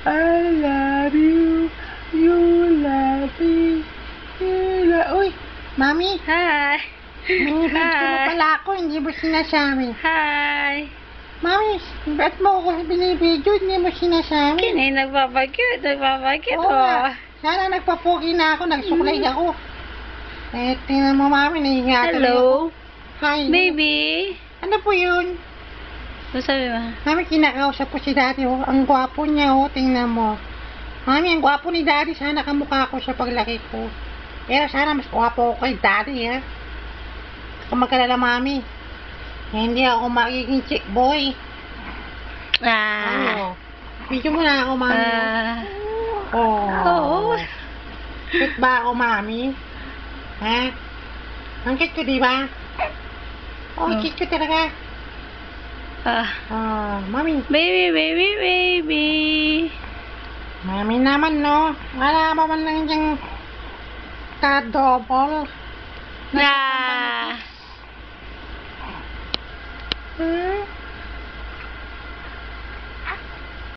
I love you. You love me. Uy, Mami. Hi. Binibidyo mo pala ako, hindi mo sinasabi. Hi. Mami, ba't mo ako binibidyo, hindi mo sinasabi? Kinay nagpapakit Oo nga. Sana nagpapugi na ako, nagsuklay ako. Eh, tingnan mo, Mami, naingatan Hello. ako. Hi. Baby. Ano po yun? Ano sabi mo? Mami, kinakausap ko si Daddy, oh. Ang gwapo niya, oh. Tingnan mo. Mami, ang gwapo ni Daddy. Sana kamukha ko sa paglaki ko. Pero sana mas gwapo ako kay Daddy, ha? Kung magkalala, Mami. Hindi ako magiging chick boy. Ano? Video mo na ako, Mami. Oo. Cute ba ako, Mami? Ha? Ang cute ko, di ba? Oh, cute ko talaga. Mami. Baby. Mami naman, no? Wala pa man lang diyang ka-double.